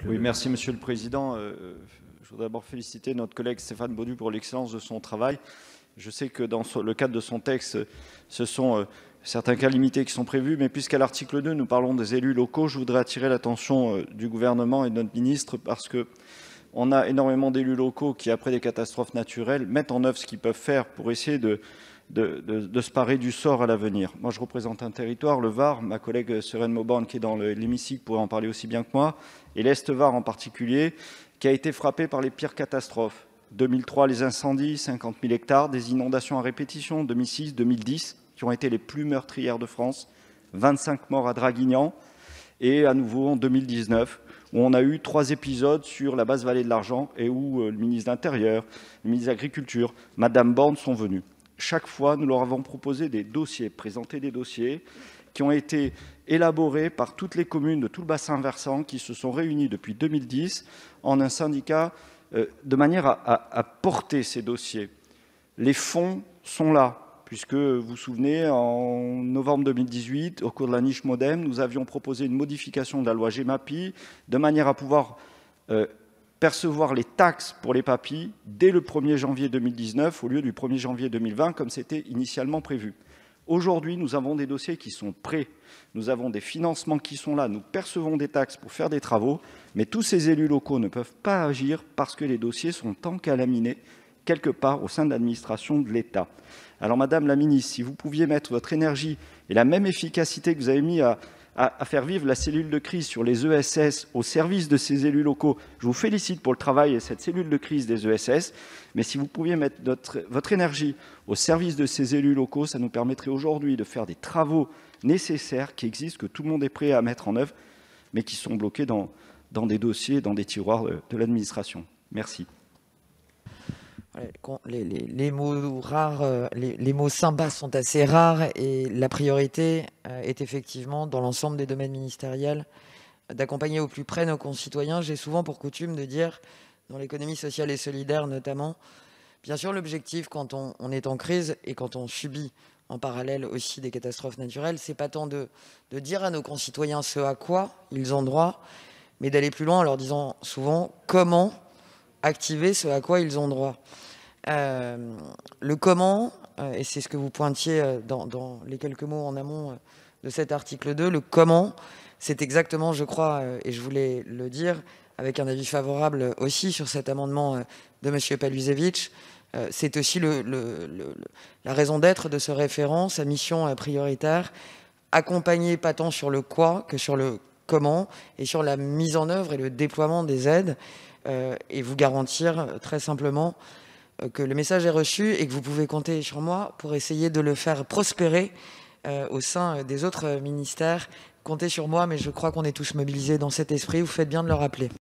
Oui, merci Monsieur le Président. Je voudrais d'abord féliciter notre collègue Stéphane Baudu pour l'excellence de son travail. Je sais que dans le cadre de son texte, ce sont certains cas limités qui sont prévus, mais puisqu'à l'article 2, nous parlons des élus locaux, je voudrais attirer l'attention du gouvernement et de notre ministre parce que on a énormément d'élus locaux qui, après des catastrophes naturelles, mettent en œuvre ce qu'ils peuvent faire pour essayer de se parer du sort à l'avenir. Moi, je représente un territoire, le Var, ma collègue Serène Mauborgne, qui est dans l'hémicycle, pourrait en parler aussi bien que moi, et l'Est Var en particulier, qui a été frappé par les pires catastrophes. 2003, les incendies, 50 000 hectares, des inondations à répétition, 2006, 2010, qui ont été les plus meurtrières de France, 25 morts à Draguignan, et à nouveau en 2019, où on a eu 3 épisodes sur la basse vallée de l'Argent, et où le ministre de l'Intérieur, le ministre de l'Agriculture, Madame Borne sont venus. Chaque fois, nous leur avons proposé des dossiers, présenté des dossiers qui ont été élaborés par toutes les communes de tout le bassin versant qui se sont réunies depuis 2010 en un syndicat de manière à porter ces dossiers. Les fonds sont là, puisque vous vous souvenez, en novembre 2018, au cours de la niche Modem, nous avions proposé une modification de la loi GEMAPI de manière à pouvoir percevoir les taxes pour les papilles dès le 1er janvier 2019 au lieu du 1er janvier 2020 comme c'était initialement prévu. Aujourd'hui, nous avons des dossiers qui sont prêts, nous avons des financements qui sont là, nous percevons des taxes pour faire des travaux, mais tous ces élus locaux ne peuvent pas agir parce que les dossiers sont encalaminés quelque part au sein de l'administration de l'État. Alors, Madame la Ministre, si vous pouviez mettre votre énergie et la même efficacité que vous avez mis à faire vivre la cellule de crise sur les ESS au service de ces élus locaux. Je vous félicite pour le travail et cette cellule de crise des ESS, mais si vous pouviez mettre votre énergie au service de ces élus locaux, ça nous permettrait aujourd'hui de faire des travaux nécessaires qui existent, que tout le monde est prêt à mettre en œuvre, mais qui sont bloqués dans des dossiers, dans des tiroirs de l'administration. Merci. Les mots rares, les mots sympas sont assez rares et la priorité est effectivement, dans l'ensemble des domaines ministériels, d'accompagner au plus près nos concitoyens. J'ai souvent pour coutume de dire, dans l'économie sociale et solidaire notamment, bien sûr l'objectif quand on est en crise et quand on subit en parallèle aussi des catastrophes naturelles, c'est pas tant de dire à nos concitoyens ce à quoi ils ont droit, mais d'aller plus loin en leur disant souvent comment activer ce à quoi ils ont droit. Le comment, et c'est ce que vous pointiez dans les quelques mots en amont de cet article 2, le comment, c'est exactement, je crois, et je voulais le dire, avec un avis favorable aussi sur cet amendement de M. Palusevic, c'est aussi la raison d'être de ce référent, sa mission prioritaire, accompagner pas tant sur le quoi que sur le comment, et sur la mise en œuvre et le déploiement des aides, et vous garantir très simplement que le message est reçu et que vous pouvez compter sur moi pour essayer de le faire prospérer au sein des autres ministères. Comptez sur moi, mais je crois qu'on est tous mobilisés dans cet esprit. Vous faites bien de le rappeler.